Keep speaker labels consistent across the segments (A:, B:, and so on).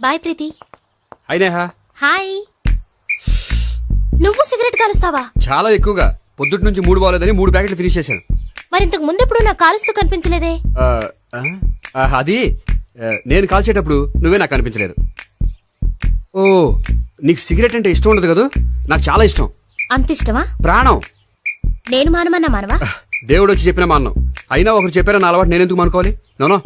A: Bye ప్రీతి.
B: Hi Neha.
A: Hi. నువ్వు cigarette కాలుస్తావా?
B: చాలా ఎక్కువగా. పొద్దుటి నుంచి 3 బాగోలేదని 3 ప్యాకెట్లు ఫినిష్ చేశాను.
A: మరి ఇంతకు ముందెప్పుడు నాకు కాలుస్తూ కనిపించలేదే?
B: అది నేను కాల్చేటప్పుడు నువ్వే నాకు కనిపించలేదు. ఓ, నీకు సిగరెట్ అంటే ఇష్టం ఉండదు కదా? నాకు చాలా ఇష్టం.
A: అంత ఇష్టమా?
B: ప్రాణం.
A: నేను మానమన్నా మానవా?
B: దేవుడు వచ్చి చెప్పిన మానం. అయినా ఒకరు చెప్పారా నా అలవాటు నేనెందుకు మానుకోవాలి? నోనో.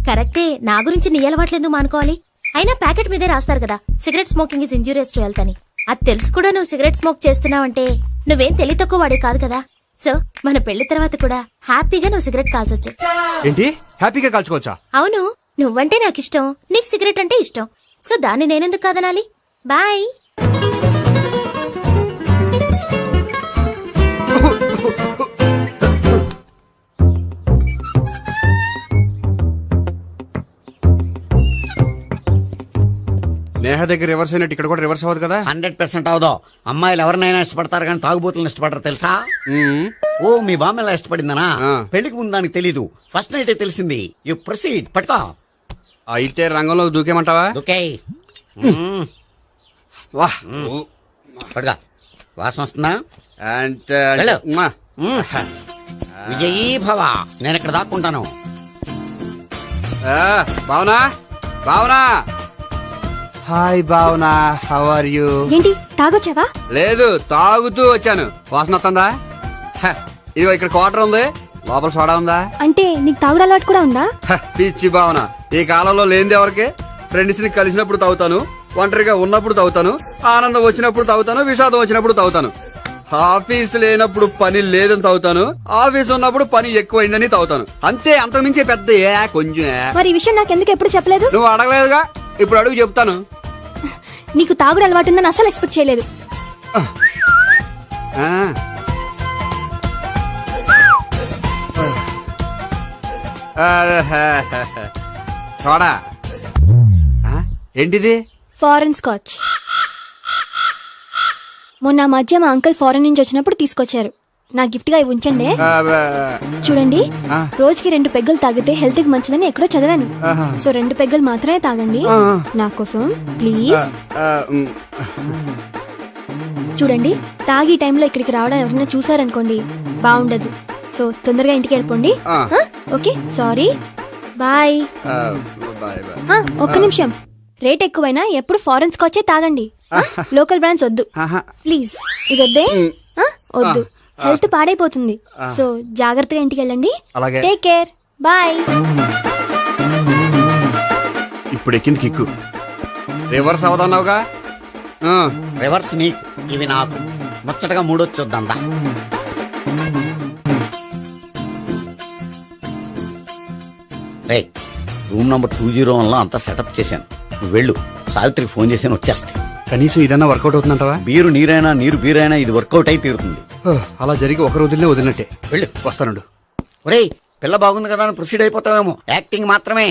A: కరెక్టే, నా గురించి నీ అలవాట్లు ఎందుకు మానుకోవాలి? అయినా ప్యాకెట్ మీదే రాస్తారు కదా, cigarette smoking is injurious to health అని. అది తెలుసు కూడా నువ్వు సిగరెట్ స్మోక్ చేస్తున్నావంటే నువ్వేం తెలివి తక్కువ వాడే కాదు కదా. సో మన పెళ్లి తర్వాత కూడా హ్యాపీగా నువ్వు సిగరెట్ కాల్చొచ్చు.
B: ఏంటి? హ్యాపీగా కాల్చుకోవచ్చా?
A: అవును, నువ్వంటే నాకు ఇష్టం, నీకు సిగరెట్ అంటే ఇష్టం. సో దాన్ని నేనెందుకు కాదనాలి? బాయ్.
B: నేహ దగ్గర రివర్స్ అయినట్టు ఇక్కడ కూడా రివర్స్ అవ్వదు కదా?
C: 100% అవదో. అమ్మాయిలు ఎవరినైనా ఇష్టపడతారు కానీ తాగుబోతులను ఇష్టపడరు తెలుసా? ఓ, మీ బామ్మ ఎలా ఇష్టపడిందనా? పెళ్లికి ముందు దానికి తెలీదు, ఫస్ట్ నైట్ తెలిసింది. You proceed. పట్టుకో.
B: అయితే రంగంలో దూకేమంటావా?
C: ఓకే.
B: వా,
C: పట్టుకో. వాసన వస్తుందా?
B: వెళ్ళు.
C: విజయీ భవ. నేను ఇక్కడ దాక్కుంటాను.
B: Bhavana, Bhavana. Hi Bhavana, how are you?
D: ఏంటి తాగొచ్చావా?
B: లేదు, తాగుతూ వచ్చాను. వాసన వస్తుందా? ఇదిగో ఇక్కడ క్వార్టర్ ఉంది, లోపల సోడా ఉందా?
D: అంటే నీకు తాగుడు అలవాటు కూడా ఉందా?
B: పిచ్చి భావన, ఈ కాలంలో లేనిది ఎవరికి? ఫ్రెండ్స్ ని కలిసినప్పుడు తాగుతాను, ఒంటరిగా ఉన్నప్పుడు తాగుతాను, ఆనందం వచ్చినప్పుడు తాగుతాను, విషాదం వచ్చినప్పుడు తాగుతాను. ఆఫీస్ లేనప్పుడు పని లేదని తాగుతాను, ఆఫీస్ ఉన్నప్పుడు పని ఎక్కువైందని తాగుతాను. అంతే, అంతకుమించే పెద్ద కొంచెం.
D: మరి ఈ విషయం నాకెందుకు ఎప్పుడు చెప్పలేదు?
B: నువ్వు అడగలేదుగా, ఇప్పుడు అడుగు చెప్తాను.
D: నీకు తాగుడు అలవాటు ఉందని అసలు ఎక్స్పెక్ట్ చేయలేదు.
B: చూడా, ఏంటిది?
D: Foreign scotch. మొన్న మధ్య మా అంకుల్ ఫారెన్ నుంచి వచ్చినప్పుడు తీసుకొచ్చారు. నా గిఫ్ట్ గా ఇవి ఉంచండి. చూడండి, రోజుకి 2 పెగ్గులు తాగితే హెల్త్ కి మంచిదని ఎక్కడో చదివాను. సో 2 పెగ్గులు మాత్రమే తాగండి నా కోసం ప్లీజ్. చూడండి, తాగి టైంలో ఇక్కడికి రావడం ఎవరైనా చూసారనుకోండి బాగుండదు. సో తొందరగా ఇంటికి వెళ్ళిపోండి. Okay, sorry, bye. ఒక్క నిమిషం, రేట్ ఎక్కువైనా ఎప్పుడు ఫారెన్ స్కాచే తాగండి. లోకల్ బ్రాండ్స్ వద్దు ప్లీజ్. ఇది వద్దే, వద్దు, హెల్త్ పాడైపోతుంది. సో జాగ్రత్తగా ఇంటికి వెళ్ళండి. Take care, bye.
B: ఇప్పుడు ఎక్కింది కిక్కు. రివర్స్ అవదన్నావుగా?
C: రివర్స్ నీకు, ఇవి నాకు. ముచ్చటగా మూడొచ్చు చూద్దాందా. రే, రూమ్ నంబర్ 201 లో అంతా సెటప్ చేశాను. నువ్వు వెళ్ళు, సావిత్రికి ఫోన్ చేసి వచ్చేస్తా.
B: కనీసం ఇదన్నా వర్కౌట్ అవుతుందంటావా?
C: బీరు నీరైనా నీరు బీరైనా ఇది వర్కౌట్ అయి తీరుతుంది.
B: అలా జరిగి ఒక రోజులనే వదిలినట్టే.
C: వెళ్ళు,
B: వస్తానుండు.
C: ఒరేయ్, పిల్ల బాగుంది కదా అని ప్రొసీడ్ అయిపోతావేమో. యాక్టింగ్ మాత్రమే.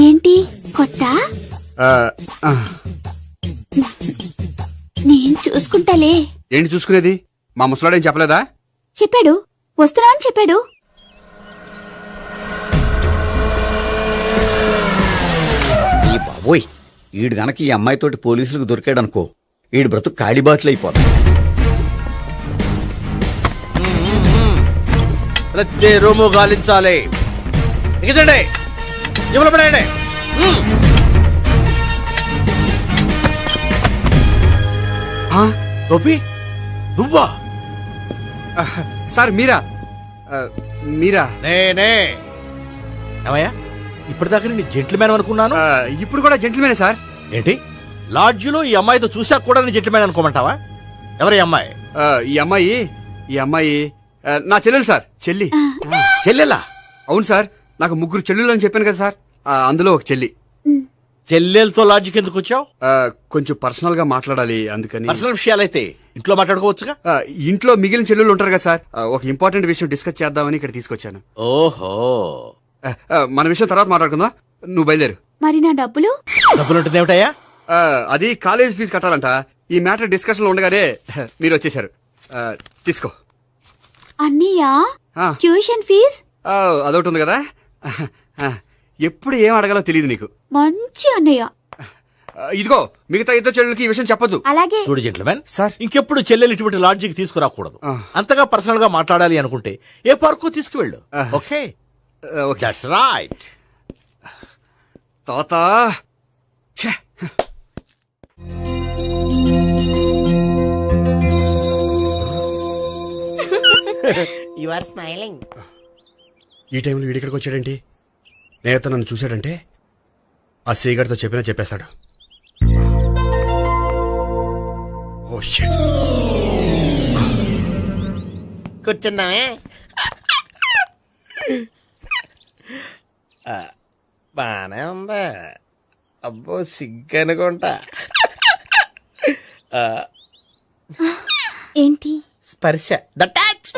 E: ఏంటి కొత్త? నేను చూసుకుంటాలే.
B: ఏంటి చూసుకునేది? మా ముసలాడేం చెప్పలేదా?
E: చెప్పాడు, వస్తున్నా అని చెప్పాడు.
C: ఈ బాబోయ్, ఈడు గనక ఈ అమ్మాయితోటి పోలీసులకు దొరికాడనుకో, ఈడు బ్రతుకు కాళీబాట్లు అయిపోతాడు.
F: ప్రతి రూము గాలించాలి. ఎగచండి, ఇవ్వలు పడండి. గోపి, నువ్వా?
B: సార్ మీరా? మీరా?
F: నేనే. ఏమయ్యా, ఇప్పటిదాకా నేను జెంట్లమ్యాన్ అనుకున్నాను.
B: ఇప్పుడు కూడా జెంటిల్మేనే సార్.
F: ఏంటి, లాడ్జిలో ఈ అమ్మాయితో చూసాక కూడా నేను జెంట్లమ్యాన్ అనుకోమంటావా? ఎవరి అమ్మాయి?
B: ఈ అమ్మాయి నా చెల్లెలు సార్, చెల్లి.
F: చెల్లెలా?
B: అవును సార్, నాకు 3 చెల్లెలు అని చెప్పాను కదా సార్, అందులో ఒక చెల్లి.
F: చెల్లెలతో లాడ్జికి ఎందుకు వచ్చావు?
B: కొంచెం పర్సనల్ గా మాట్లాడాలి అందుకని.
F: పర్సనల్ విషయాలైతే ఇంట్లో మాట్లాడుకోవచ్చుగా.
B: ఇంట్లో మిగిలిన చెల్లెలు ఉంటారు కదా సార్, ఒక ఇంపార్టెంట్ విషయం డిస్కస్ చేద్దామని ఇక్కడ తీసుకొచ్చాను.
F: ఓహో,
B: మన విషయం తర్వాత మాట్లాడుకుందాం, నువ్వు బయలుదేరు.
E: మరి నా డబ్బులు?
F: డబ్బులు ఉంటుంది ఏమిటయ్యా?
B: అది కాలేజ్ ఫీజు కట్టాలంట. ఈ మ్యాటర్ డిస్కషన్ లో ఉండగానే మీరు వచ్చేసారు. తీసుకో.
E: అన్నయ్యా,
B: ఆ.
E: Tuition fees?
B: అదొకటి ఉంది కదా, ఎప్పుడు ఏం అడగాలో తెలియదు నీకు.
E: మంచి అన్నయ్య.
B: ఇదిగో మిగతా ఇద్దరు చెల్లెలకి ఈ విషయం చెప్పొద్దు.
E: అలాగే.
F: చూడు జెంట్లమెన్,
B: సార్.
F: ఇంకెప్పుడు చెల్లెలు ఇటువంటి లాడ్జికి తీసుకురాకూడదు. అంతగా పర్సనల్ గా మాట్లాడాలి అనుకుంటే ఏ పార్కు తీసుకువెళ్ళు. Okay,
B: okay.
F: That's right.
B: తాత ఛే.
G: You are smiling.
B: ఈ టైంలో వీడిక్కడికి వచ్చాడేంటి? నేత నన్ను చూశాడంటే ఆ సీగర్తో చెప్పేస్తాడు. Oh shit.
G: కూర్చుందామే. బానే ఉందా? అబ్బో సిగ్గు అనుకుంటా.
E: ఏంటి?
G: స్పర్శ, ద టచ్.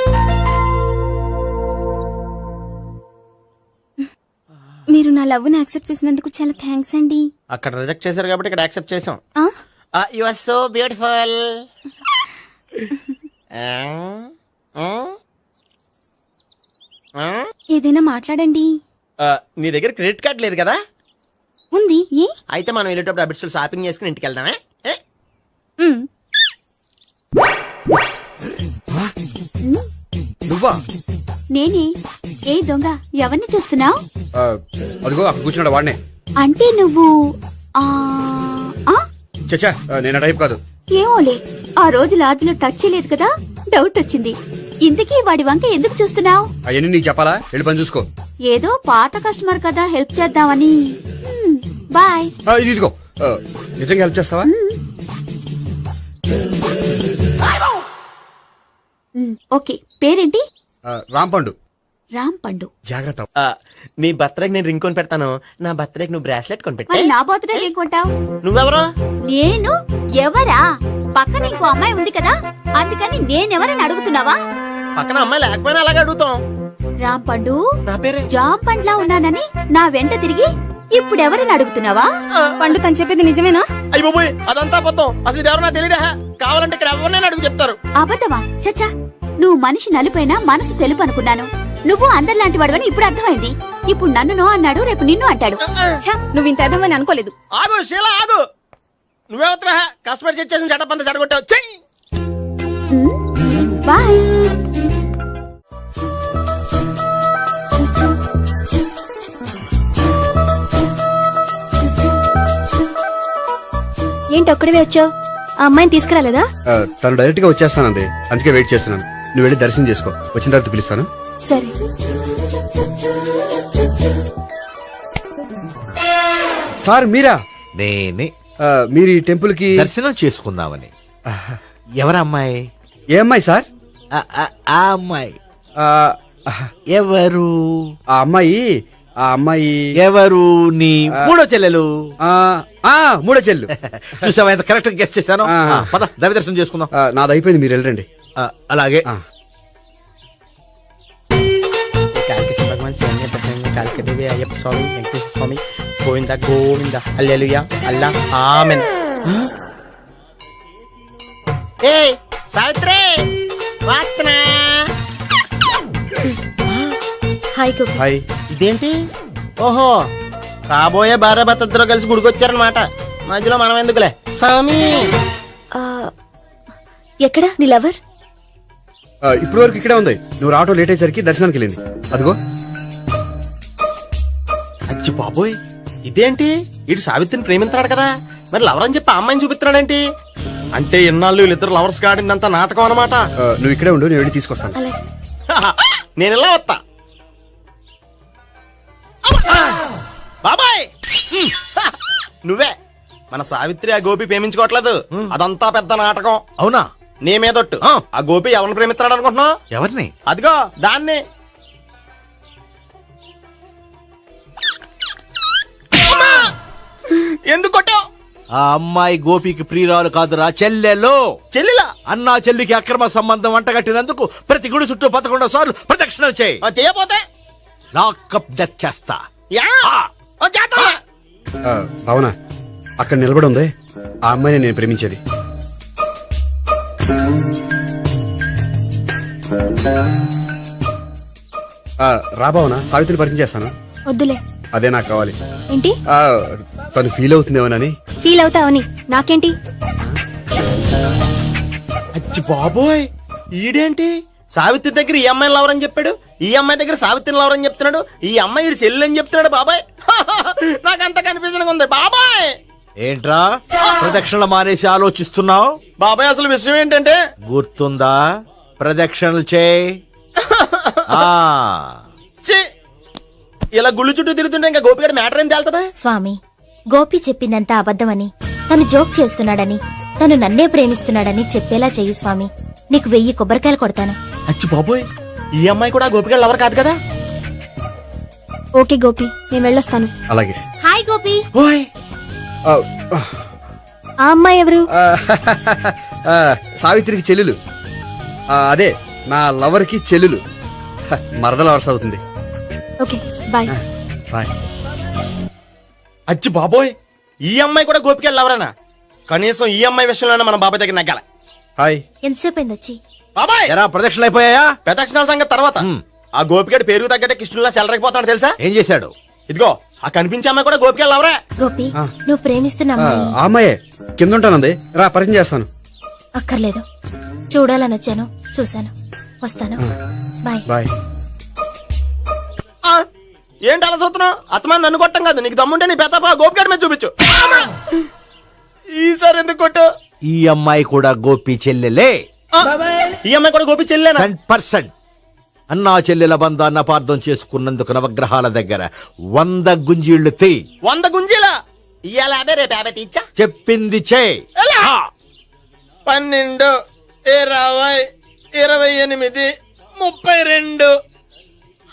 D: మీరు నా లవ్ ని యాక్సెప్ట్ చేసినందుకు చాలా థ్యాంక్స్ అండి.
G: అక్కడ రిజెక్ట్ చేశారు కాబట్టి ఇక్కడ యాక్సెప్ట్ చేసాం.
D: ఆ?
G: You are so beautiful.
D: ఏదైనా మాట్లాడండి.
G: నీ దగ్గర క్రెడిట్ కార్డ్ లేదు కదా?
D: ఉంది. ఏ?
G: అయితే మనం వెళ్ళేటప్పుడు అబిడ్స్ షాపింగ్ చేసుకుని ఇంటికి వెళ్దామే.
D: మ్.
B: నువ్వా?
E: నేనే. ఏ దొంగ, ఎవరిని చూస్తున్నావు?
B: అదిగో అక్కడ కూర్చున్నాడు వాడినే.
E: అంటే నువ్వు ఆ ఆ?
B: చచ్చా, నేను ఆ టైప్ కాదు.
E: ఏమోలే, ఆ రోజు లాడ్జ్లో టచ్ చేయలేదు కదా, డౌట్ వచ్చింది. ఇంతకీ వాడి వంక ఎందుకు చూస్తున్నావు?
B: అవన్నీ నీకు చెప్పాలా? వెళ్ళి పని చూసుకో.
E: ఏదో పాత కస్టమర్ కదా, హెల్ప్ చేద్దామని. బాయ్.
B: ఇదిగో, నిజంగా హెల్ప్ చేస్తావా?
E: ఓకే, పేరేంటి?
B: రాంపండు.
E: రామ్ పండు.
B: జాగ్రత్త.
G: నీ బర్త్డేకి నేను రింగ్ కొని పెడతాను, నా బర్త్డేకి నువ్వు బ్రాస్లెట్ కొని పెట్టే.
E: మరి నా బర్త్డే ఏం కొంటావు?
G: నువ్వెవరో?
E: నేను ఎవరా? పక్కన ఇంకో అమ్మాయి ఉంది కదా, అందుకని నేనెవరని అడుగుతున్నావా?
G: పక్కన అమ్మాయి లేకపోయినా అలాగే అడుగుతాం.
E: రామ్ పండు,
G: నా పేరే
E: జామ్ పండ్లా ఉన్నానని నా వెంట తిరిగి ఇప్పుడెవరని అడుగుతున్నావా?
D: పండు తను చెప్పేది నిజమేనా?
G: అయ్యి బాబోయ్, అదంతా అబద్ధం. అసలు ఇది ఎవరన్నా తెలియదా? కావాలంటే ఇక్కడ ఎవరినైనా అడుగు చెప్తారు.
E: అబద్ధమా? చచ్చా, నువ్వు మనిషి నలుపైనా మనసు తెలుపు అనుకున్నాను. నువ్వు అందరిలాంటి వాడవని ఇప్పుడు అర్థమైంది. ఇప్పుడు నన్ను నో అన్నాడు, రేపు నిన్ను అంటాడు.
D: నువ్వు ఇంత ఎదవని అనుకోలేదు.
G: ఆగు శీల, ఆగు. నువ్వెవతవా? కష్టపడి చేసి చెడ్డ చెడగొట్టావు.
E: బాయ్.
D: ఏంటి ఒక్కడివే వచ్చావు? ఆ అమ్మాయిని తీసుకురాలేదా?
B: తను డైరెక్ట్ గా వచ్చేస్తానంది, అందుకే వెయిట్ చేస్తున్నాను. నువ్వు వెళ్ళి దర్శనం చేసుకో, వచ్చిన తర్వాత పిలుస్తాను.
D: సరే.
B: సార్ మీరా?
F: నేనే.
B: మీరు ఈ టెంపుల్ కి
F: దర్శనం చేసుకుందామని. ఎవరు అమ్మాయి?
B: ఏ అమ్మాయి సార్?
F: ఆ అమ్మాయి
B: ఆ,
F: ఎవరు?
B: ఆ అమ్మాయి
F: ఎవరు? నీ మూడో చెల్లెలు.
B: మూడో చెల్లు.
F: చూసావా ఎంత కరెక్ట్ గా గెస్ట్ చేశాను?
B: ఆ.
F: పద దవి దర్శనం చేసుకుందాం.
B: నాది అయిపోయింది, మీరు వెళ్ళండి.
F: అలాగే.
G: Kalikeshwara Bhagavan, Sharanya Prasanna, Kalikadevi, Ayyappa Swami, Venkateshwara Swami, Govinda Govinda, hallelujah, Allah, amen. ఏయ్ సావిత్రి, వాత్నా.
A: Hi cook.
B: హాయ్.
G: ఇదేంటి? ఓహో, కాబోయే భార్య భర్తద్దరు కలిసి గుడికొచ్చారనమాట. మధ్యలో మనం ఎందుకులే స్వామి.
A: ఎక్కడ నీ లవర్?
B: ఇప్పటి వరకు ఇక్కడే ఉంది. నువ్వు రావటం లేట్ అయ్యేసరికి దర్శనానికి వెళ్ళింది. అదిగో.
G: అచ్చి బాబోయ్, ఇదేంటి? ఇటు సావిత్రిని ప్రేమిస్తున్నాడు కదా, మరి లవర్ అని చెప్పి ఆ అమ్మాయిని చూపిస్తున్నాడేంటి? అంటే ఇన్నాళ్ళు వీళ్ళిద్దరు లవర్స్ కాడిందంతా నాటకం అనమాట.
B: నువ్వు ఇక్కడే ఉండు, నేను వెళ్ళి తీసుకొస్తాను.
A: అలాగే.
G: నేను ఇలా వస్తా. బాబాయ్, నువ్వే. మన సావిత్రి ఆ గోపి ప్రేమించుకోవట్లేదు, అదంతా పెద్ద నాటకం.
F: అవునా?
G: నీ మీదొట్టు ఆ గోపి ఎవరిని ప్రేమిస్తున్నాడు అనుకుంటున్నావు?
F: ఎవరిని?
G: అదిగో దాన్ని. అమ్మా! ఎందుకు కొట్టావు?
F: ఆ అమ్మాయి గోపికి ప్రియురాలు కాదురా, చెల్లెలు.
G: చెల్లిలా?
F: అన్నా చెల్లికి అక్రమ సంబంధం అంటగట్టినందుకు ప్రతి గుడి చుట్టూ 11 సార్లు ప్రదక్షిణలు చేయి.
G: చేయపోతే
F: లాకప్ డెత్ చేస్తా.
G: యా! ఓ చేద్దాంలే.
B: అవునా, అక్కడ నిలబడి ఉంది ఆ అమ్మాయిని నేను ప్రేమించేది. రాబావునా, సావిత్రిని పరిచయం చేస్తాను.
D: వద్దులే.
B: అదే నాకు కావాలి.
D: ఏంటి?
B: తను ఫీల్ అవుతుందేమోనని.
D: ఫీల్ అవుతావని నాకేంటి?
G: అచ్చి బాబోయ్, ఈడేంటి సావిత్రి దగ్గర ఈ అమ్మాయిని లవరని చెప్పాడు, ఈ అమ్మాయి దగ్గర సావిత్రిని లవరని చెప్తున్నాడు, ఈ అమ్మాయి ఈడు చెల్లి అని చెప్తున్నాడు. బాబాయ్ నాకంత కన్ఫ్యూజన్ ఉంది బాబాయ్.
F: ఏంట్రా ప్రదక్షిణలు మానేసి ఆలోచిస్తున్నావు?
G: బాబాయ్ అసలు విషయం ఏంటంటే,
F: గుర్తుందా? ప్రదక్షిణలు చేయి.
G: ఛీ, ఇలా గుళ్ళు చుట్టూ తిరుగుతుంటే ఇంకా గోపిగడ మ్యాటర్ ఏం తేలుతుందా?
A: స్వామి, గోపి చెప్పిందంతా అబద్ధమని, తను జోక్ చేస్తున్నాడని, తను నన్నే ప్రేమిస్తున్నాడని చెప్పేలా చెయ్యి స్వామి. నీకు 1000 కొబ్బరికాయలు కొడతాను.
G: అచ్చి బాబోయ్, ఈ అమ్మాయి కూడా గోపిగడ లవర్ కాదు కదా?
D: ఓకే గోపి, నేను వెళ్ళొస్తాను.
B: అలాగే.
A: హాయ్ గోపి.
G: ఓయ్
B: ఆ,
D: ఆ అమ్మాయి ఎవరు?
B: సావిత్రికి చెల్లెలు. అదే నా లవర్కి చెల్లెలు. మరద లవర్స్ అవుతుంది.
D: Okay bye.
B: బాయ్.
G: అచ్చి బాబోయ్, ఈ అమ్మాయి కూడా గోపిగడ లవరేనా? కనీసం ఈ అమ్మాయి విషయంలోనే మన బాబాయ్ దగ్గర నగ్గాల.
B: హాయ్.
A: ఎంతసేపు అయింది వచ్చి?
G: బాబాయ్,
F: ఎరా ప్రదక్షిణలు అయిపోయాయా?
G: ప్రదక్షిణాల సంగతి తర్వాత. ఆ గోపిగడ పేరు తగ్గట్టే కృష్ణులా చెలరకపోతాడు తెలుసా?
F: ఏం చేశాడు?
G: ఇదిగో ఆ కనిపించే అమ్మాయి కూడా గోపిగడ లవరే.
A: గోపి, నువ్వు ప్రేమిస్తున్న అమ్మాయి
B: ఆ అమ్మాయే కింద ఉంటానంది. రా, పరిచయం చేస్తాను.
A: అక్కర్లేదు. చూడాలని వచ్చాను, చూశాను, వస్తాను. బాయ్.
B: బాయ్.
G: ఆ, ఏంటి అలా చూస్తున్నావు? అత్తమా నన్ను కొట్టం కాదు, నీకు దమ్ముంటే నీ పెద్దపా గోపిగడ మీద చూపించు. ఈసారి ఎందుకు కొట్టు?
F: ఈ అమ్మాయి కూడా గోపి చెల్లెలే.
G: ఈ అమ్మాయి కూడా గోపి చెల్లేనా?
F: 100%. అన్నా చెల్లెల బంధాన్ని అపార్థం చేసుకున్నందుకు నవగ్రహాల దగ్గర 100 గుంజీళ్లు తీ.
G: 100 గుంజీలా? ఇవాళ 50 రేపు 50 తీచ్చా.
F: చెప్పింది చే.
G: 12, 20, 28, 32.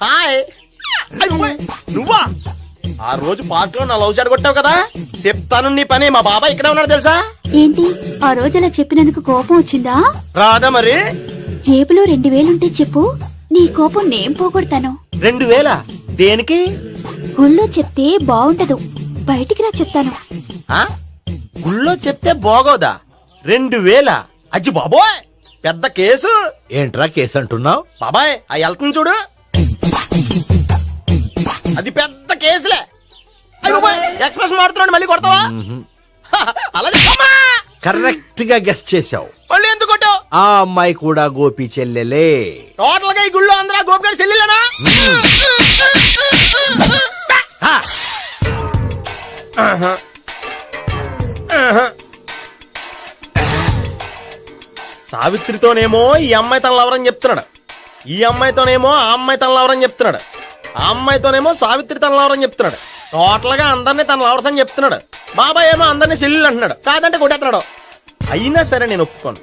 G: హాయ్. అయ్యో, నువ్వా? ఆ రోజు పార్క్ లో నా లవ్ షాట్ కొట్టావు కదా, చెప్తాను నీ పని. మా బాబాయ్ ఇక్కడే ఉన్నాడు తెలుసా?
E: ఏంటి ఆ రోజు అలా చెప్పినందుకు కోపం వచ్చిందా?
G: రాదా మరి?
E: జేబులో 2000 ఉంటే చెప్పు, నీ కోపం నేను పోగొడతాను.
G: 2000 దేనికి?
E: గుళ్ళో చెప్తే బాగుంటదు, బయటికి రా చెప్తాను.
G: ఆ? గుళ్ళో చెప్తే బాగోదా? 2000? అజ్జి బాబోయ్, పెద్ద కేసు.
F: ఏంట్రా కేసు అంటున్నావు?
G: బాబాయ్ ఆ వెళ్తుంది చూడు, అది పెద్ద కేసులే. అయ్యో బాయ్, ఎక్స్ప్రెస్ మాడుతున్నాడు, మళ్ళీ కొడతావా? అలా చెప్పమ్మా.
F: కరెక్ట్ గా గెస్ట్ చేశావు.
G: మళ్ళీ ఎందుకు కొట్టావు?
F: ఆ అమ్మాయి కూడా గోపి చెల్లెలే.
G: టోటల్ గా ఈ గుళ్ళో అందరూ గోపిగాడి చెల్లిలేనా? సావిత్రితోనేమో ఈ అమ్మాయి తన లవరని చెప్తున్నాడు, ఈ అమ్మాయితోనేమో ఆ అమ్మాయి తన లవరని చెప్తున్నాడు, ఆ అమ్మాయితోనేమో సావిత్రి తన లవరని చెప్తున్నాడు. టోటల్ గా అందరినీ తన లవర్స్ అని చెప్తున్నాడు. బాబాయ్ ఏమో అందరినీ చెల్లెలు అంటున్నాడు, కాదంటే కొట్టేస్తున్నాడు. అయినా సరే నేను ఒప్పుకోను.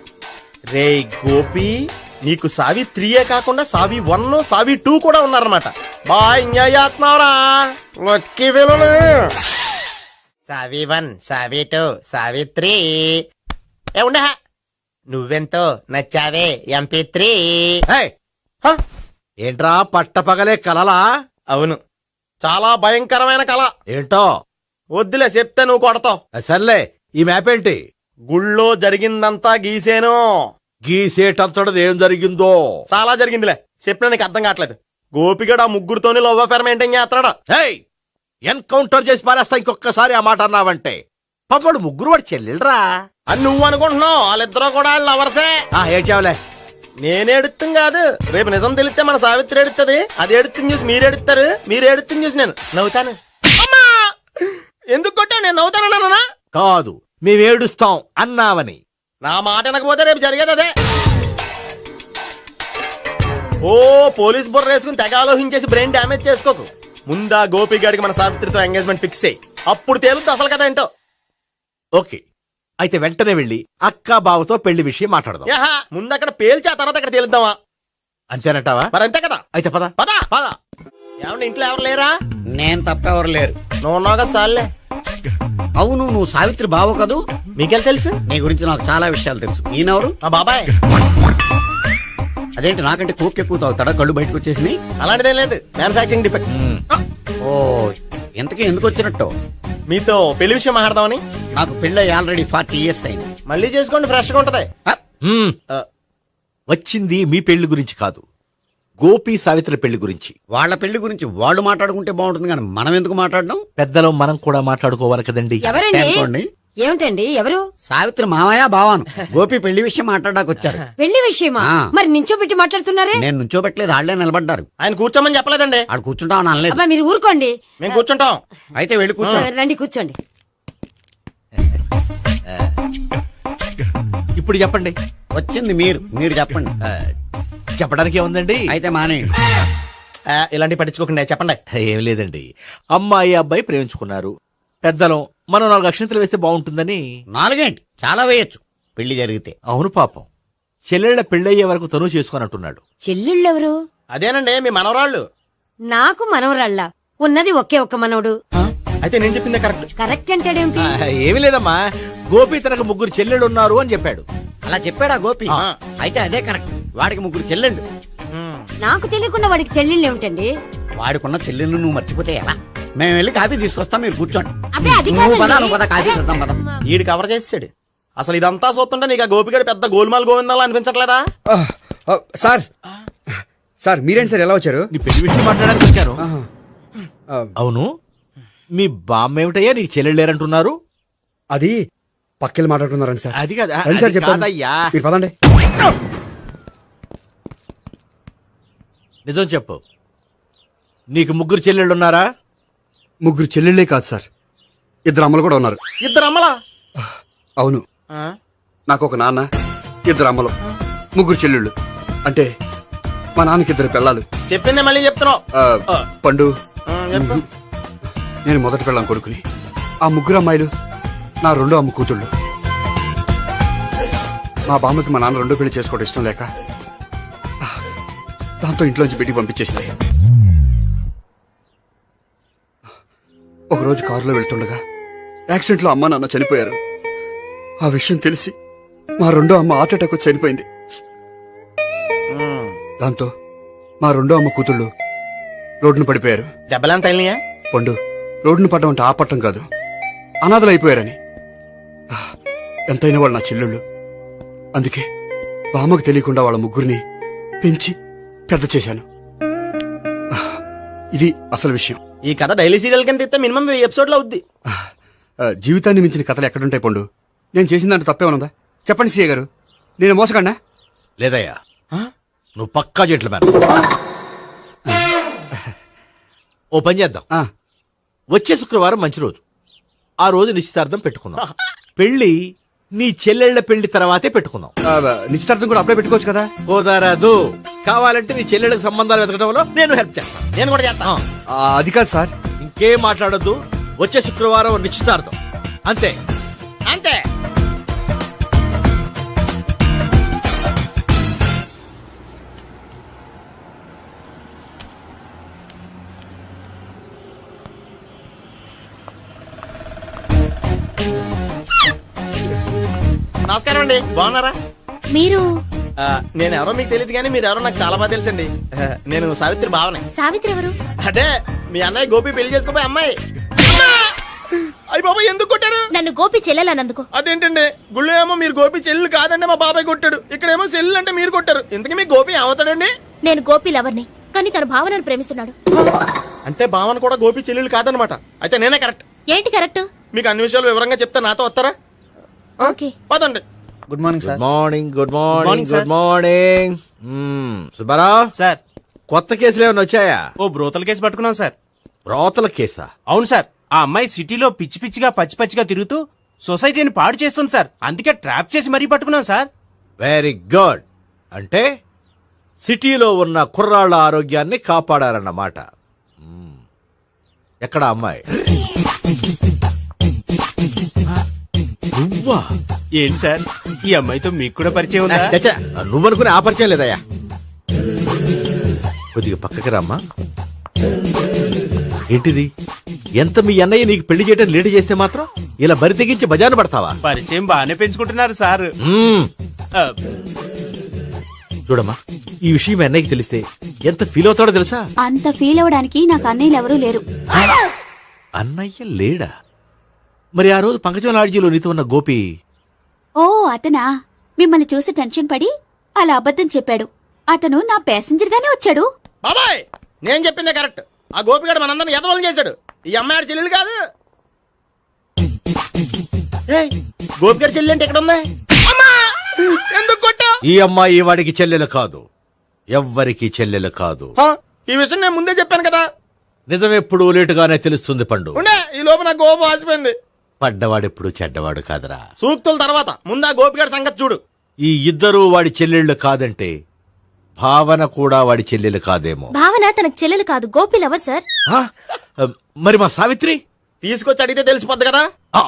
G: రే గోపి, నీకు సావి 3 కాకుండా సావి 1, సావి 2 కూడా ఉన్నారన్నమాట. బాయ్ ఎంజాయ్ చేస్తున్నావురా. లక్కీ పిల్లలు. సావి 1, సావి 2, సావి 3. ఏ ఉండే, నువ్వెంతో నచ్చావే MP3.
F: ఏయ్, ఏంట్రా పట్టపగలే కలలా?
G: అవును, చాలా భయంకరమైన కళ.
F: ఏంటో
G: వద్దులే, చెప్తే నువ్వు కొడతావు.
F: సర్లే, ఈ మ్యాప్ ఏంటి?
G: గుళ్ళో జరిగిందంతా గీసేను.
F: గీసేటంతటది ఏం జరిగిందో?
G: చాలా జరిగిందిలే, చెప్పినా నీకు అర్థం కావట్లేదు. గోపిగడు ఆ ముగ్గురుతోని లవ్ అఫేర్ మెయింటైన్ చేస్తున్నాడు.
F: ఏయ్, ఎన్కౌంటర్ చేసి పారేస్తా ఇంకొకసారి ఆ మాట అన్నావంటే. పాపడు ముగ్గురు వాడు చెల్లెలరా
G: అని నువ్వు అనుకుంటున్నావు, వాళ్ళిద్దరూ కూడా లవర్సే.
F: ఏడ్చావులే.
G: నేనేడుతుంది కాదు, రేపు నిజం తెలిస్తే మన సావిత్రి ఎడుతుంది, అది ఎడుతుంది చూసి మీరు ఎడుతారు, మీరు ఎడుతుంది చూసి నేను నవ్వుతాను. అమ్మా! ఎందుకు కొట్టా? నేను నవ్వుతానన్నా?
F: కాదు, మేమేడుస్తాం అన్నావని.
G: నా మాట వినకపోతే రేపు జరిగేది అదే. ఓ పోలీస్ బుర్ర వేసుకుని తెగ ఆలోచించేసి బ్రెయిన్ డ్యామేజ్ చేసుకోకు. ముందా గోపి గారికి మన సావిత్రితో ఎంగేజ్మెంట్ ఫిక్స్ అయ్యి, అప్పుడు తేలుతుంది అసలు కదా ఏంటో.
F: ఓకే, అయితే వెంటనే వెళ్ళి అక్క బావతో పెళ్లి విషయం మాట్లాడదాం.
G: యాహా, ముందు అక్కడ పేల్చి ఆ తర్వాత అక్కడ తేలుద్దామా?
F: అంతేనంటావా?
G: మరి అంతే కదా.
F: అయితే పద.
G: పద పద. ఏమన్నా ఇంట్లో ఎవరు లేరా?
C: నేను తప్పెవరు లేరు.
G: నువ్వు ఉన్నావుగా సార్లే.
C: అవును, నువ్వు సావిత్రి బావ కదూ?
G: మీకెళ్ళి తెలుసు?
C: నీ గురించి నాకు చాలా విషయాలు తెలుసు. ఈయనెవరు?
G: మా బాబాయ్.
C: అదేంటి నాకంటే కోక్ ఎక్కువ తాగుతాడా? కళ్ళు బయటకు వచ్చేసినాయి.
G: అలాంటిదేం లేదు, మ్యానుఫాక్చరింగ్ డిఫెక్ట్.
C: ఓ, ఇంతకీ ఎందుకు వచ్చినట్టు?
G: మీతో పెళ్లి విషయం మాట్లాడదామని.
C: నాకు పెళ్ళి ఆల్రెడీ 40 years అయింది.
G: మళ్ళీ చేసుకోండి, ఫ్రెష్ గా ఉంటది.
F: హ్మ్. వచ్చింది మీ పెళ్లి గురించి కాదు, గోపి సావిత్రి పెళ్లి గురించి.
C: వాళ్ళ పెళ్లి గురించి వాళ్ళు మాట్లాడుకుంటే బాగుంటుంది కానీ మనం ఎందుకు మాట్లాడడం?
F: పెద్దలో మనం కూడా మాట్లాడుకోవాలి కదండి.
H: ఎవరండి?
C: అనుకోండి.
H: ఏమిటండి? ఎవరు?
C: సావిత్రి మామయ్య బావాను. గోపి పెళ్లి విషయం మాట్లాడడానికి వచ్చారు.
H: పెళ్లి విషయమా?
C: ఆ.
H: మరి నించోబెట్టి మాట్లాడుతున్నారే?
C: నేను నుంచోబెట్టలేదు, ఆళ్లే నిలబడ్డారు.
G: ఆయన కూర్చోమని చెప్పలేదండి.
C: ఆడు కూర్చుంటామని అనలేదు.
H: అబ్బా మీరు ఊరుకోండి.
G: మేము కూర్చుంటాం.
C: అయితే వెళ్ళి కూర్చో.
H: రండి కూర్చోండి.
F: ఇప్పుడు చెప్పండి.
C: వచ్చింది మీరు చెప్పండి.
F: చెప్పడానికి ఏముందండి?
C: అయితే మానేయండి.
G: ఇలాంటివి పట్టించుకోకండి, చెప్పండి.
F: ఏం లేదండి, అమ్మాయి అబ్బాయి ప్రేమించుకున్నారు. పెద్దలం మనం 4 అక్షంతలు వేస్తే బాగుంటుందని.
C: 4 ఏంటి, చాలా వేయొచ్చు పెళ్లి జరిగితే.
F: అవును పాపం, చెల్లెళ్ళ పెళ్ళయ్యే వరకు తను చేసుకొని అంటున్నాడు.
H: చెల్లెళ్ళెవరు?
G: అదేనండి మీ మనవరాళ్ళు.
H: నాకు మనవరాళ్ళ ఉన్నది ఒకే ఒక్క మనవడు.
G: అయితే నేను చెప్పిందే కరెక్ట్.
H: కరెక్ట్ అంటాడేమిటి?
F: ఏమి లేదమ్మా, గోపి తనకు 3 చెల్లెళ్ళు ఉన్నారు అని చెప్పాడు.
C: అలా చెప్పాడా గోపి? అయితే అదే కరెక్ట్. వాడికి 3 చెల్లెళ్ళు.
H: నాకు తెలియకుండా వాడికి చెల్లెళ్ళు ఏమిటండి?
C: వాడికున్న చెల్లెళ్ళు నువ్వు మర్చిపోతే ఎలా? మేము వెళ్ళి కాఫీ తీసుకొస్తాం, మీరు కూర్చోండి.
H: అబ్బే అది
C: నువ్వు పద,
H: కాదండి.
C: నువ్వు పద, కాఫీ చేద్దాం పద.
G: ఈడు కవర్ చేసాడు. అసలు ఇదంతా చూస్తుంటే నీకు ఆ గోపిగడు పెద్ద గోల్మాల్ గోవిందాలు అనిపించట్లేదా?
B: సార్ సార్ మీరేంటి సార్ ఎలా వచ్చారు?
F: నీ పెళ్లి విషయం మాట్లాడడానికి వచ్చాను. అవును, మీ బామ్మ ఏమిటయ్యా నీకు చెల్లెళ్ళు లేరంటున్నారు?
B: అది పక్కెళ్ళి మాట్లాడుకున్నారండి సార్.
F: అది కాదా?
B: రండి సార్
F: అది
B: చెప్తాను.
F: కాదయ్యా.
B: మీరు పదండి.
F: నిజం చెప్పు, నీకు 3 చెల్లెళ్ళు ఉన్నారా?
B: 3 చెల్లెళ్ళే కాదు సార్, 2 అమ్మలు కూడా ఉన్నారు.
G: 2 అమ్మలా?
B: అవును, నాకు ఒక నాన్న, 2 అమ్మలు, 3 చెల్లెళ్ళు. అంటే మా నాన్నకి 2 పిల్లలు.
G: చెప్పిందే మళ్ళీ చెప్తున్నావు.
B: పండు,
G: చెప్పు.
B: నేను మొదటి పెళ్ళాం కొడుకుని. ఆ 3 అమ్మాయిలు నా 2వ అమ్మ కూతుళ్ళు. మా బామ్మకి మా నాన్న 2వ పెళ్లి చేసుకోవడం ఇష్టం లేక దాంతో ఇంట్లోంచి పెట్టి పంపించేసింది. ఒకరోజు కారులో వెళ్తుండగా యాక్సిడెంట్లో అమ్మ నాన్న చనిపోయారు. ఆ విషయం తెలిసి మా 2వ అమ్మ హార్ట్ అటాక్ వచ్చి చనిపోయింది. దాంతో మా 2వ అమ్మ కూతుళ్ళు రోడ్డును పడిపోయారు.
G: దెబ్బలంత తగిలినాయా?
B: పండు, రోడ్డును పడ్డం అంటే ఆపట్టం కాదు, అనాథలు అయిపోయారని. ఎంతైనా వాళ్ళు నా చెల్లెళ్ళు. అందుకే బామ్మకు తెలియకుండా వాళ్ళ 3 పెంచి పెద్ద చేశాను. ఇది అసలు విషయం.
G: ఈ కథ డైలీ సీరియల్ కింద ఇస్తే మినిమం 1000 ఎపిసోడ్లు అవుద్ది.
B: జీవితాన్ని మించిన కథలు ఎక్కడుంటాయి పండు? నేను చేసిన దాంట్లో తప్పేమనుందా? చెప్పండి సీఏ గారు, నేను మోసగండా?
F: లేదయ్యా, నువ్వు పక్కా జెంట్లు మ్యాన్. ఓ పని చేద్దాం, వచ్చే శుక్రవారం మంచి రోజు. ఆ రోజు నిశ్చితార్థం పెట్టుకుందాం. పెళ్లి నీ చెల్లెళ్ల పెళ్లి తర్వాతే పెట్టుకుందాం.
B: నిశ్చితార్థం కూడా అప్పుడే పెట్టుకోవచ్చు కదా?
F: కుదరదు. కావాలంటే నీ చెల్లెళ్ళకి సంబంధాలు వెతకడంలో నేను హెల్ప్ చేస్తాను.
G: నేను కూడా చేస్తా.
B: అది కాదు సార్.
F: ఇంకేం మాట్లాడొద్దు, వచ్చే శుక్రవారం నిశ్చితార్థం, అంతే.
G: అంతే. నమస్కారం అండి, బాగున్నారా?
A: మీరు
G: నేను ఎవరో మీకు తెలియదు కానీ మీరు ఎవరో నాకు చాలా బాగా తెలుసండి. నేను సావిత్రి బావనే.
A: సావిత్రి ఎవరు?
G: అదే మీ అన్నయ్య గోపి పెళ్లి చేసుకోపోయి అమ్మాయి. అయ్యి బాబాయ్ ఎందుకు కొట్టారు?
A: నన్ను గోపి చెల్లెలన్నందుకు.
G: అదేంటండి, గుళ్ళు ఏమో మీరు గోపి చెల్లి కాదండి మా బాబాయ్ కొట్టాడు, ఇక్కడేమో చెల్లి అంటే మీరు కొట్టారు. ఇంతకీ మీ గోపి ఏమవుతాడండి?
A: నేను గోపి లవర్ని, కానీ తన భావనను ప్రేమిస్తున్నాడు.
G: అంటే భావన కూడా గోపి చెల్లెలు కాదనమాట. అయితే నేనే కరెక్ట్.
A: ఏంటి కరెక్ట్?
G: మీకు అన్ని విషయాలు వివరంగా చెప్తే నాతో వస్తారా?
A: ఓకే.
G: పదండి.
I: Good morning sir.
F: Morning, good
I: Morning,
F: morning,
I: sir.
F: Good morning. Subbarao,
I: sir,
F: కొత్త కేసులు ఏమైనా వచ్చాయా?
I: ఓ బ్రోతల కేసు పట్టుకున్నాం సార్.
F: రోతల కేసా?
I: అవును సార్, ఆ అమ్మాయి సిటీలో పిచ్చి పిచ్చిగా పచ్చి పచ్చిగా తిరుగుతూ సొసైటీని పాడు చేస్తుంది సార్. అందుకే ట్రాప్ చేసి మరీ పట్టుకున్నాం సార్.
F: Very good. అంటే సిటీలో ఉన్న కుర్రాళ్ళ ఆరోగ్యాన్ని కాపాడారన్నమాట. ఎక్కడ అమ్మాయి? నువ్వా?
I: ఏంటి సార్ ఈ అమ్మాయితో మీకు కూడా పరిచయం ఉందా?
F: చచ్చా, నువ్వనుకునే ఆ పరిచయం లేదయ్యా. కొద్దిగా పక్కకి రామ్మా. ఏంటిది? ఎంత మీ అన్నయ్య నీకు పెళ్లి చేయడం లేట్ చేస్తే మాత్రం ఇలా బరి తెగించి బజారు పడతావా?
I: పరిచయం బాగానే పెంచుకుంటున్నారు సార్.
F: మ్మ్.
I: ఆ,
F: చూడమ్మా, ఈ విషయం మీ అన్నయ్యకి తెలిస్తే ఎంత ఫీల్ అవుతాడో తెలుసా?
E: అంత ఫీల్ అవ్వడానికి నాకు అన్నయ్యలు ఎవరూ లేరు.
F: అన్నయ్య లేడా? మరి ఆ రోజు పంకజం లాడ్జీలో నీతో ఉన్న గోపి
E: ఓ అతనా? మిమ్మల్ని చూసి టెన్షన్ పడి అలా అబద్ధం చెప్పాడు. అతను నా ప్యాసింజర్ గానే వచ్చాడు.
G: బాబాయ్ నేను చెప్పిందే కరెక్ట్. ఆ గోపిగాడు మనందరిని ఎదవలం చేశాడు. ఈ అమ్మాయి చెల్లెలు కాదు. ఏయ్, గోపిగాడి చెల్లి అంటే ఎక్కడ ఉంది? అమ్మా! ఎందుకు కొట్టావ్?
F: ఈ అమ్మాయి వాడికి చెల్లెలు కాదు, ఎవ్వరికి చెల్లెలు కాదు.
G: హ, ఈ విషయం నేను ముందే చెప్పాను కదా.
F: నిజమెప్పుడు లేటుగానే తెలుస్తుంది పండు.
G: ఉండే ఈ లోపు నా గోపు ఆసిపోయింది.
F: పడ్డవాడెప్పుడు చెడ్డవాడు కాదురా.
G: సూక్తుల తర్వాత ముందు ఆ గోపిగాడి సంగతి చూడు.
F: ఈ ఇద్దరూ వాడి చెల్లెళ్ళు కాదంటే భావన కూడా వాడి చెల్లెలు కాదేమో.
A: భావన తనకు చెల్లెలు కాదు, గోపి లవర్ సార్.
F: ఆ? మరి మా సావిత్రి?
G: తీసుకొచ్చి అడిగితే తెలిసిపోద్ది కదా.
F: ఆ.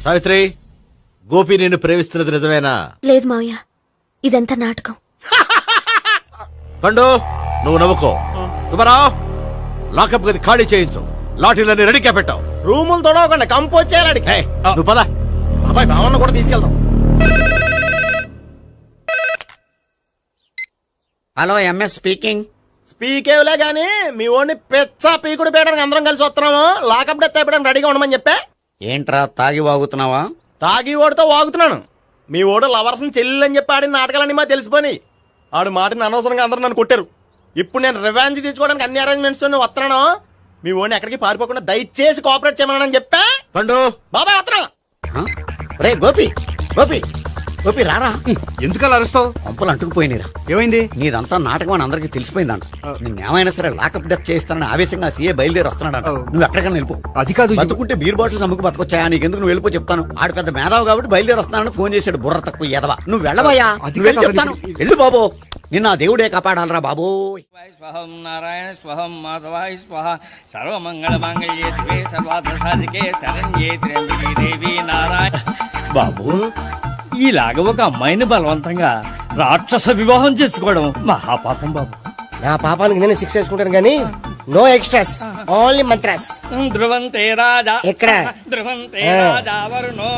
F: సావిత్రి, గోపి నిన్ను ప్రేమిస్తున్నది నిజమేనా?
D: లేదు మావయ్య, ఇదంతా నాటకం.
F: పండు, నువ్వు నవ్వుకో. సుబ్బారావు, లాకప్ గది ఖాళీ చేయించు. లాఠీలన్నీ రెడీగా పెట్టావు.
G: రూములు తొడవకుండా కంపోజ్ చేయాలి.
F: ఏయ్, నువ్వు పద.
G: బాబాయ్ భావన కూడా తీసుకెళ్దాం.
C: Hello, MS speaking.
G: స్పీకేవ్లే గానీ మీ ఓడిని పెచ్చా పీకుడు పేయడానికి అందరం కలిసి వస్తున్నాము. లాకప్ డెత్ అయిపోయడానికి రెడీగా ఉండమని చెప్పే.
C: ఏంట్రా తాగి వాగుతున్నావా?
G: తాగి ఓడితో వాగుతున్నాను. మీ ఓడు లవర్స్ని చెల్లెలు అని చెప్పి ఆడిన నాటకాలన్నీ మా తెలిసిపోయి ఆడు మాటని అనవసరంగా అందరూ నన్ను కొట్టారు. ఇప్పుడు నేను రివెంజ్ తీసుకోవడానికి అన్ని అరేంజ్మెంట్స్ వస్తున్నాను. మీ ఓడిని ఎక్కడికి పారిపోకుండా దయచేసి కోఆపరేట్ చేయమని చెప్పా.
F: పండు,
G: బాబాయ్ వస్తున్నా.
C: రే గోపి, గోపి, గోపి రారా.
B: ఎందుకలా అరుస్తావు?
C: పంపులు అంటుకుపోయినరా.
B: ఏమైంది?
C: నీదంతా నాటకం అని అందరికి తెలిసిపోయిందంట. నిన్నేమైనా సరే లాకప్ డెత్ చేస్తానని ఆవేశంగా సీఏ బయలుదేరి వస్తున్నాడంట. నువ్వు ఎక్కడికైనా వెళ్ళిపో.
B: అది కాదు.
C: బతుకుంటే బీర్ బాటిల్స్ అమ్ముకు బతకొచ్చాయా? నీకెందుకు? నువ్వు వెళ్ళిపో చెప్తాను. ఆడు పెద్ద మేధావు కాబట్టి బయలుదేరి వస్తానని ఫోన్ చేశాడు. బుర్ర తక్కువ ఎదవా. నువ్వు వెళ్ళబోయా? నువ్వు వెళ్ళి చెప్తాను. వెళ్ళు బాబో, నిన్న ఆ దేవుడే కాపాడాలరా బాబో.
J: స్వహం నారాయణ స్వహం మాధవాయ స్వహ సర్వమంగళ మాంగళ్యే శివే సర్వార్థ సాధికే శరణ్యే త్ర్యంబకే దేవి నారాయణ. బాబు, ఇలాగ ఒక అమ్మాయిని బలవంతంగా రాక్షస వివాహం చేసుకోవడం మహాపాపం బాబు.
G: నా పాపానికి నేను శిక్ష చేసుకుంటాను కానీ నో ఎక్స్ట్రాస్, ఓన్లీ మంత్రాస్.
J: ధ్రువంతే రాజా
G: ఎక్కడ?
J: ధ్రువంతే రాజా వరుణో.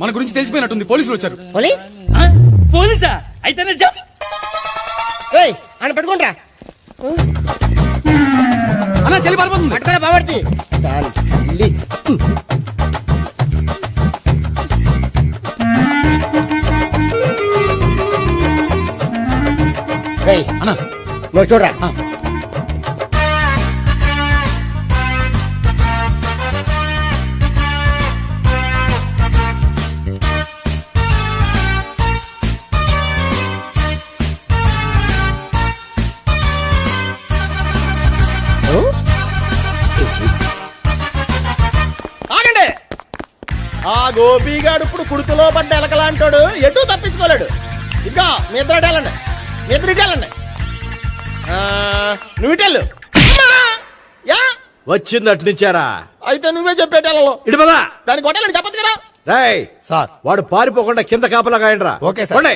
B: మన గురించి తెలిసిపోయినట్టుంది, పోలీసులు వచ్చారు.
J: పోలీసా? అయితేనే చెప్పు.
G: అని పట్టుకుంటా.
B: అన్నా చెల్లి పారిపోతుంది.
G: పట్టుకోరా బావర్తి.
B: అన్నా
G: నువ్వు చూడరా. ఆగండి. ఆ గోపిగాడు ఇప్పుడు కుడుతులో పడ్డ ఎలకలాంటాడు. ఎటు తప్పించుకోలేడు. ఇంకా మీ ఇద్దరు ఇటెళ్ళండి. మీ ఇద్దరు ఇటెళ్ళండి. నువ్వు ఇటెళ్ళు. యా
F: వచ్చింది అట్నుంచారా?
G: అయితే నువ్వే చెప్పేటెళ్ళలో.
F: ఇటు పద.
G: దానికి కొట్టాలని చెప్పచ్చు కదా.
F: రేయ్ సార్, వాడు పారిపోకుండా కింద కాపలా కాయండిరా.
G: Okay sir.
F: పోండి.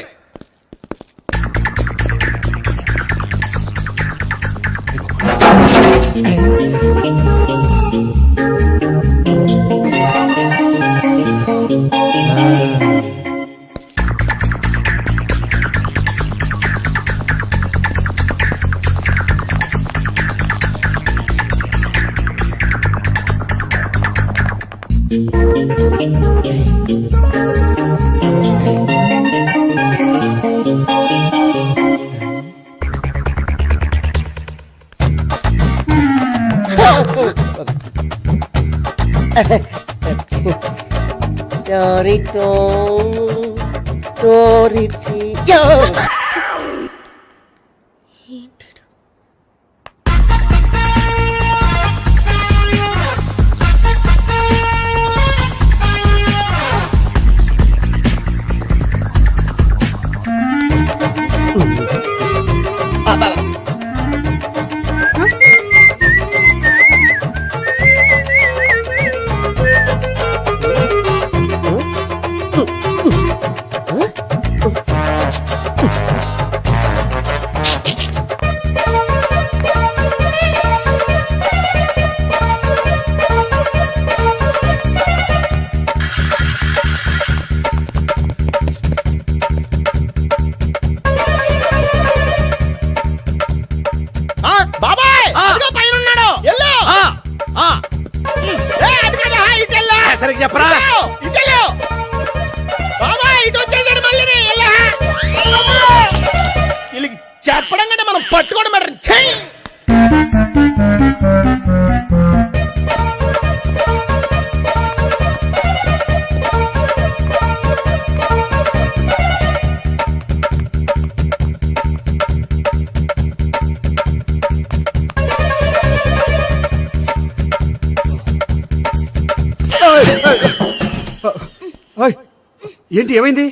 F: సరిగ్గా చెప్పరా
G: వీళ్ళకి చెప్పడం కంటే మనం పట్టుకోవడం బెటర్. ఛీ!
B: ఓయ్, ఏంటి ఏమైంది?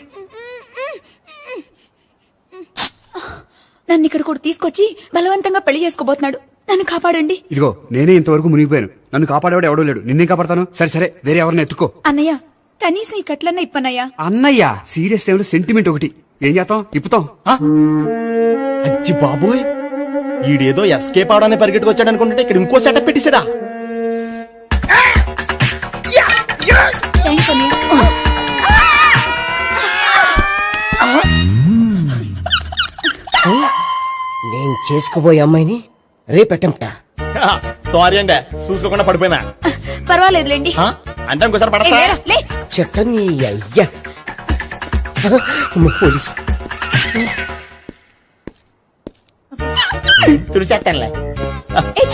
E: నన్ను ఇక్కడ కూడా తీసుకొచ్చి బలవంతంగా పెళ్లి చేసుకోబోతున్నాడు. నన్ను కాపాడండి.
B: ఇదిగో నేనే ఇంతవరకు మునిగిపోయాను. నన్ను కాపాడేవాడు ఎవడో లేడు. నిన్నే కాపాడతాను. సరే సరే, వేరే ఎవరిని ఎత్తుకో.
E: అన్నయ్య కనీసం ఈ కట్లన్నా ఇప్పనయ్యా.
B: అన్నయ్య సీరియస్ టైంలో సెంటిమెంట్ ఒకటి. ఏం చేస్తాం? ఇప్పుతాం.
G: అచ్చి బాబోయ్, ఈడేదో ఎస్కేప్ అవడానికి పరిగెట్టుకొచ్చాడు అనుకుంటే ఇక్కడ ఇంకో సెటప్ పెట్టేశాడా?
E: థ్యాంక్స్ అన్నయ్య.
K: నేను చేసుకోబోయే అమ్మాయిని రేపెట్టంట.
G: సారీ అండి, చూసుకోకుండా పడిపోయినా.
E: పర్వాలేదులేండి.
G: అంటే ఇంకోసారి పడతా.
E: లే.
K: చెత్త నీ అయ్యా. అమ్మ, పోలీసు
G: తుడిచేస్తానులే.